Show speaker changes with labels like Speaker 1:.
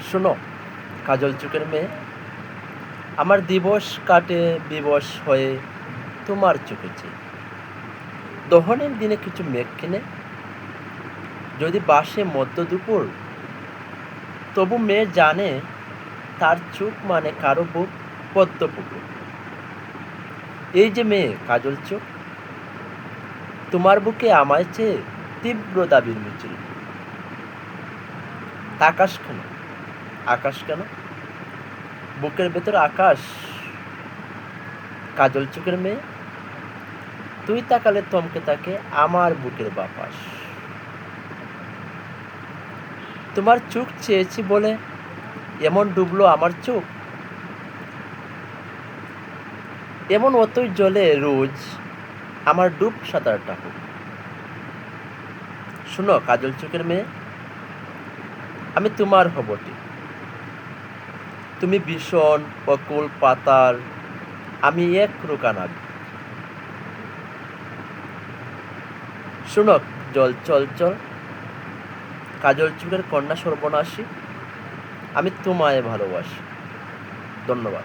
Speaker 1: শোনো কাজল চোখের মেয়ে, আমার দিবস কাটে বিবশ হয়ে তোমার চোখে চেয়ে। দহনের দিনে কিছু মেঘ কিনে যদি বাসে মধ্য দুপুর, তবু মেয়ে জানে তার চোখ মানে কারো বুক পদ্ম পুকুর। এই যে মেয়ে কাজল চোখ, তোমার বুকে আমায় চেয়ে তীব্র দাবির মিছিল। আকাশ কেন, আকাশ কেন, বুকের ভেতর আকাশ। কাজল চোখের মেয়ে, তুই তাকালে থমকে থাকে আমার বুকের বাপাস। তোমার চোখ চেয়েছি বলে এমন ডুবলো আমার চোখ, এমন অতই জলে রোজ আমার ডুব সাঁতারটা হোক। শুনো কাজল চোখের মেয়ে, আমি তোমার হবটি, তুমি ভীষণ অকুল পাতার, আমি এক রোকানাবি। শুনো জল চল চল, কাজল চোখের কন্যা সর্বনাশী, আমি তোমায় ভালোবাসি। ধন্যবাদ।